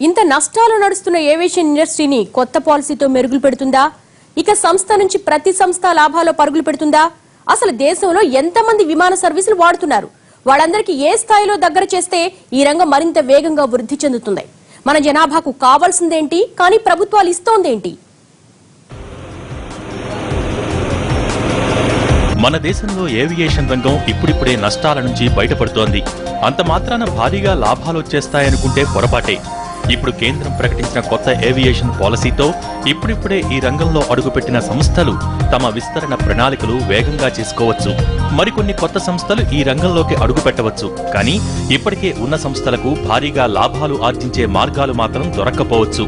ఇంత నష్టాలు నడుస్తున్న ఏవియేషన్ ఇండస్ట్రీని కొత్త పాలసీతో మెరుగులు పెడుతుందా? ఇక సంస్థ నుంచి ప్రతి సంస్థ లాభాల్లో పరుగులు పెడుతుందా? అసలు దేశంలో ఎంతమంది విమాన సర్వీసులు వాడుతున్నారు? వాళ్ళందరికీ ఏ స్థాయిలో దగ్గర చేస్తే ఈ రంగం మరింత వేగంగా వృద్ధి చెందుతుంది? మన జనాభాకు కావాల్సిందేంటి, కానీ ప్రభుత్వాలు ఇస్తోందేంటి? మన దేశంలో ఏవియేషన్ రంగం ఇప్పుడిప్పుడే నష్టాల నుంచి బయటపడుతోంది. అంత మాత్రాన భారీగా లాభాలు వచ్చేస్తాయనుకుంటే పొరపాటే. ఇప్పుడు కేంద్రం ప్రకటించిన కొత్త ఏవియేషన్ పాలసీతో ఇప్పుడిప్పుడే ఈ రంగంలో అడుగుపెట్టిన సంస్థలు తమ విస్తరణ ప్రణాళికలు వేగంగా చేసుకోవచ్చు. మరికొన్ని కొత్త సంస్థలు ఈ రంగంలోకి అడుగుపెట్టవచ్చు. కానీ ఇప్పటికే ఉన్న సంస్థలకు భారీగా లాభాలు ఆర్జించే మార్గాలు మాత్రం దొరక్కపోవచ్చు.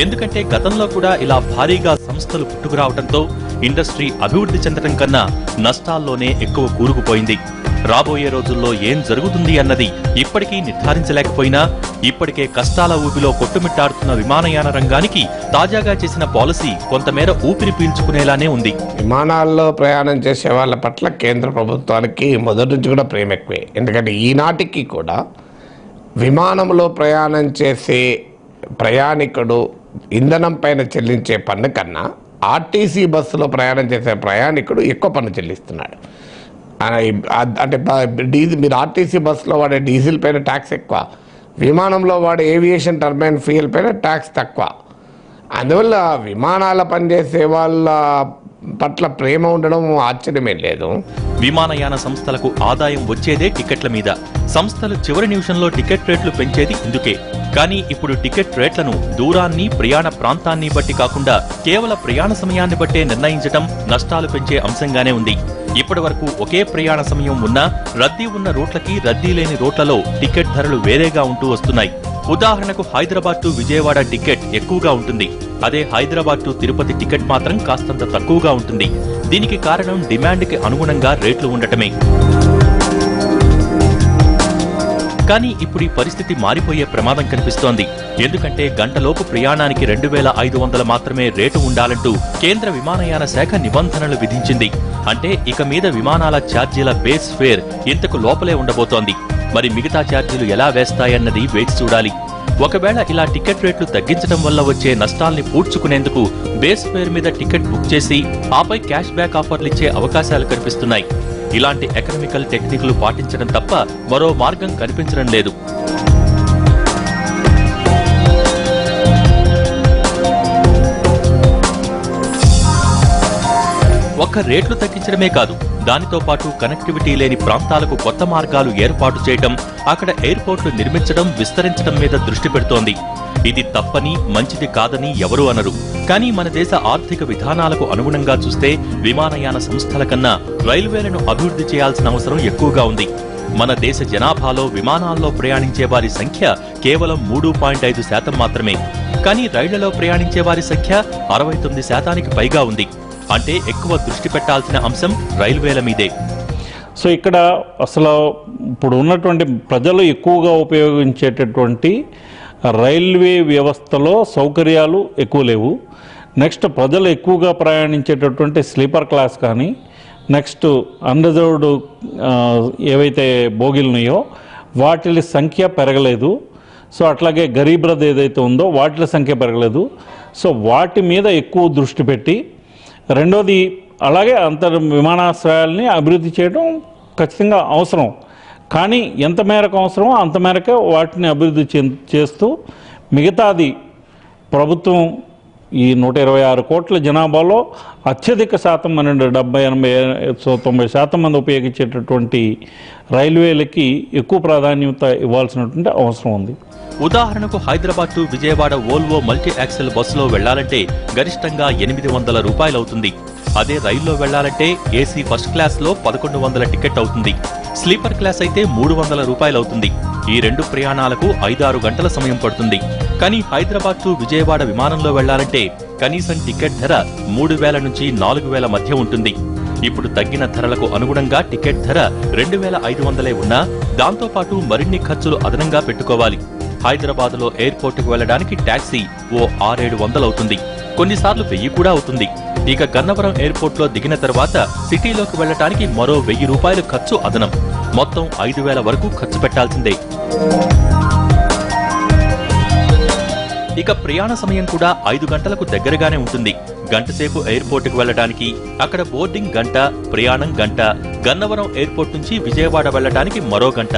ఎందుకంటే గతంలో కూడా ఇలా భారీగా సంస్థలు పుట్టుకురావడంతో ఇండస్ట్రీ అభివృద్ధి చెందడం కన్నా నష్టాల్లోనే ఎక్కువ కూరుకుపోయింది. రాబోయే రోజుల్లో ఏం జరుగుతుంది అన్నది ఇప్పటికీ నిర్ధారించలేకపోయినా ఇప్పటికే కష్టాల ఊబిలో కొట్టుమిట్టాడుతున్న విమానయాన రంగానికి తాజాగా చేసిన పాలసీ కొంతమేర ఊపిరి పీల్చుకునేలానే ఉంది. విమానాల్లో ప్రయాణం చేసే వాళ్ళ పట్ల కేంద్ర ప్రభుత్వానికి మొదటి నుంచి కూడా ప్రేమ ఎక్కువే. ఎందుకంటే ఈనాటికి కూడా విమానంలో ప్రయాణం చేసే ప్రయాణికుడు ఇంధనం పైన చెల్లించే పన్ను కన్నా ఆర్టీసీ బస్సులో ప్రయాణం చేసే ప్రయాణికుడు ఎక్కువ పన్ను చెల్లిస్తున్నాడు. అంటే మీరు ఆర్టీసీ బస్సులో వాడే డీజిల్ పైన ట్యాక్స్ ఎక్కువ, విమానంలో వాడే ఏవియేషన్ టర్బైన్ ఫ్యూయల్ పైన ట్యాక్స్ తక్కువ. అందువల్ల విమానాల పనిచేసే వాళ్ళ పట్ల ప్రేమ ఉండడం ఆశ్చర్యమే లేదు. విమానయాన సంస్థలకు ఆదాయం వచ్చేదే టికెట్ల మీద. సంస్థలు చివరి నిమిషంలో టికెట్ రేట్లు పెంచేది ఇందుకే. కానీ ఇప్పుడు టికెట్ రేట్లను దూరాన్ని, ప్రయాణ ప్రాంతాన్ని బట్టి కాకుండా కేవలం ప్రయాణ సమయాన్ని బట్టే నిర్ణయించడం నష్టాలు పెంచే అంశంగానే ఉంది. ఇప్పటి వరకు ఒకే ప్రయాణ సమయం ఉన్నా రద్దీ ఉన్న రూట్లకి, రద్దీ లేని రూట్లలో టికెట్ ధరలు వేరేగా ఉంటూ వస్తున్నాయి. ఉదాహరణకు హైదరాబాద్ టు విజయవాడ టికెట్ ఎక్కువగా ఉంటుంది. అదే హైదరాబాద్ టు తిరుపతి టికెట్ మాత్రం కాస్తంత తక్కువగా ఉంటుంది. దీనికి కారణం డిమాండ్కి అనుగుణంగా రేట్లు ఉండటమే. కానీ ఇప్పుడు ఈ పరిస్థితి మారిపోయే ప్రమాదం కనిపిస్తోంది. ఎందుకంటే గంటలోపు ప్రయాణానికి 2500 మాత్రమే రేటు ఉండాలంటూ కేంద్ర విమానయాన శాఖ నిబంధనలు విధించింది. అంటే ఇక మీద విమానాల ఛార్జీల బేస్ ఫేర్ ఇంతకు లోపలే ఉండబోతోంది. మరి మిగతా ఛార్జీలు ఎలా వేస్తాయన్నది వేచి చూడాలి. ఒకవేళ ఇలా టికెట్ రేట్లు తగ్గించడం వల్ల వచ్చే నష్టాల్ని పూడ్చుకునేందుకు బేస్ ఫేర్ మీద టికెట్ బుక్ చేసి ఆపై క్యాష్ బ్యాక్ ఆఫర్లిచ్చే అవకాశాలు కనిపిస్తున్నాయి. ఇలాంటి ఎకనామికల్ టెక్నిక్లు పాటించడం తప్ప మరో మార్గం కనిపించడం లేదు. ఒక్క రేట్లు తగ్గించడమే కాదు, దానితో పాటు కనెక్టివిటీ లేని ప్రాంతాలకు కొత్త మార్గాలు ఏర్పాటు చేయడం, అక్కడ ఎయిర్పోర్ట్లు నిర్మించడం, విస్తరించడం మీద దృష్టి పెడుతోంది. ఇది తప్పని, మంచిది కాదని ఎవరూ అనరు. కానీ మన దేశ ఆర్థిక విధానాలకు అనుగుణంగా చూస్తే విమానయాన సంస్థల కన్నా రైల్వేలను అభివృద్ధి చేయాల్సిన అవసరం ఎక్కువగా ఉంది. మన దేశ జనాభాలో విమానాల్లో ప్రయాణించే వారి సంఖ్య కేవలం 3.5% మాత్రమే. కానీ రైళ్లలో ప్రయాణించే వారి సంఖ్య 69% పైగా ఉంది. అంటే ఎక్కువ దృష్టి పెట్టాల్సిన అంశం రైల్వేల మీదే. సో ఇక్కడ అసలు ఇప్పుడు ఉన్నటువంటి ప్రజలు ఎక్కువగా ఉపయోగించేటటువంటి రైల్వే వ్యవస్థలో సౌకర్యాలు ఎక్కువ లేవు. నెక్స్ట్ ప్రజలు ఎక్కువగా ప్రయాణించేటటువంటి స్లీపర్ క్లాస్ కానీ, నెక్స్ట్ అన్రిజర్వ్డ్ ఏవైతే బోగీలు ఉన్నాయో వాటి సంఖ్య పెరగలేదు. సో అట్లాగే గరీబ్ రథ్ ఏదైతే ఉందో వాటి సంఖ్య పెరగలేదు. సో వాటి మీద ఎక్కువ దృష్టి పెట్టి, రెండోది అలాగే విమానాశ్రయాల్ని అభివృద్ధి చేయడం ఖచ్చితంగా అవసరం. కానీ ఎంత మేరకు అవసరమో అంత మేరకు వాటిని అభివృద్ధి చేస్తూ మిగతాది ప్రభుత్వం ఈ 126 కోట్ల జనాభాలో అత్యధిక శాతం 70, 80, 90% మంది ఉపయోగించేటటువంటి రైల్వేలకి ఎక్కువ ప్రాధాన్యత ఇవ్వాల్సినటువంటి అవసరం ఉంది. ఉదాహరణకు Hyderabad to Vijayawada Volvo multi axle బస్సులో వెళ్లాలంటే గరిష్టంగా 800 రూపాయలవుతుంది. అదే రైల్లో వెళ్లాలంటే ఏసీ ఫస్ట్ క్లాస్ లో 1100 టికెట్ అవుతుంది. స్లీపర్ క్లాస్ అయితే 300 రూపాయలవుతుంది. ఈ రెండు ప్రయాణాలకు 5-6 గంటల సమయం పడుతుంది. కానీ హైదరాబాద్ టు విజయవాడ విమానంలో వెళ్లాలంటే కనీసం టికెట్ ధర 3000 నుంచి 4000 మధ్య ఉంటుంది. ఇప్పుడు తగ్గిన ధరలకు అనుగుణంగా టికెట్ ధర 2500 ఉన్నా దాంతోపాటు మరిన్ని ఖర్చులు అదనంగా పెట్టుకోవాలి. హైదరాబాద్ లో ఎయిర్పోర్టుకు వెళ్లడానికి టాక్సీ ఓ 600-700 అవుతుంది. కొన్నిసార్లు 1000 కూడా అవుతుంది. ఇక గన్నవరం ఎయిర్పోర్ట్ లో దిగిన తర్వాత సిటీలోకి వెళ్లడానికి మరో 1000 రూపాయలు ఖర్చు అదనం. మొత్తం 5000 వరకు ఖర్చు పెట్టాల్సిందే. ఇక ప్రయాణ సమయం కూడా 5 గంటలకు దగ్గరగానే ఉంటుంది. గంటసేపు ఎయిర్పోర్టుకు వెళ్లడానికి, అక్కడ బోర్డింగ్ గంట, ప్రయాణం గంట, గన్నవరం ఎయిర్పోర్ట్ నుంచి విజయవాడ వెళ్లడానికి మరో గంట.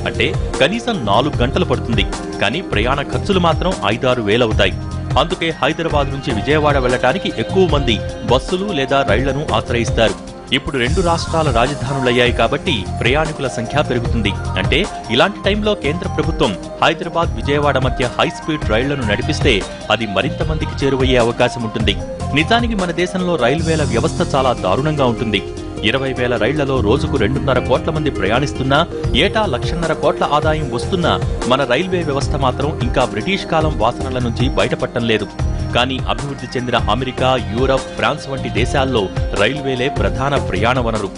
అంటే కనీసం 4 గంటలు పడుతుంది. కానీ ప్రయాణ ఖర్చులు మాత్రం 5-6 వేలవుతాయి. అందుకే హైదరాబాద్ నుంచి విజయవాడ వెళ్లడానికి ఎక్కువ మంది బస్సులు లేదా రైళ్లను ఆశ్రయిస్తారు. ఇప్పుడు 2 రాష్ట్రాల రాజధానులయ్యాయి కాబట్టి ప్రయాణికుల సంఖ్య పెరుగుతుంది. అంటే ఇలాంటి టైంలో కేంద్ర ప్రభుత్వం హైదరాబాద్ విజయవాడ మధ్య హై స్పీడ్ రైళ్లను నడిపిస్తే అది మరింత మందికి చేరువయ్యే అవకాశం ఉంటుంది. నిజానికి మన దేశంలో రైల్వేల వ్యవస్థ చాలా దారుణంగా ఉంటుంది. 20,000 రైళ్లలో రోజుకు 2.5 కోట్ల మంది ప్రయాణిస్తున్నా, ఏటా 1,50,000 కోట్ల ఆదాయం వస్తున్నా మన రైల్వే వ్యవస్థ మాత్రం ఇంకా బ్రిటిష్ కాలం వాసనల నుంచి బయటపడటం లేదు. కానీ అభివృద్ధి చెందిన అమెరికా, యూరప్, ఫ్రాన్స్ వంటి దేశాల్లో రైల్వేలే ప్రధాన ప్రయాణ వనరు.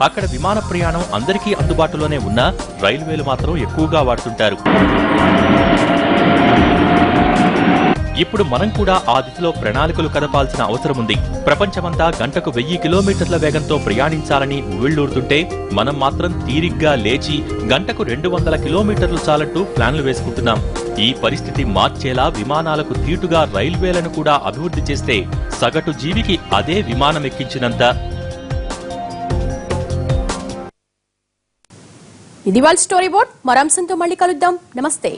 అక్కడ విమాన ప్రయాణం అందరికీ అందుబాటులోనే ఉన్నా రైల్వేలు మాత్రం ఎక్కువగా వాడుతుంటారు. ఇప్పుడు మనం కూడా ఆ దిశలో ప్రణాళికలు కదపాల్సిన అవసరముంది. ప్రపంచమంతా గంటకు 1000 కిలోమీటర్ల వేగంతో ప్రయాణించాలని ఉవ్విళ్లూరుతుంటే మనం మాత్రం తీరిగ్గా లేచి గంటకు 200 కిలోమీటర్లు చాలంటూ ప్లాన్లు వేసుకుంటున్నాం. ఈ పరిస్థితి మార్చేలా విమానాలకు ధీటుగా రైల్వేలను కూడా అభివృద్ధి చేస్తే సగటు జీవికి అదే విమానం ఎక్కించినంత. ఇది వాళ్ళ స్టోరీ బోర్డ్. మరో అంశంతో మళ్ళీ కలుద్దాం. నమస్తే.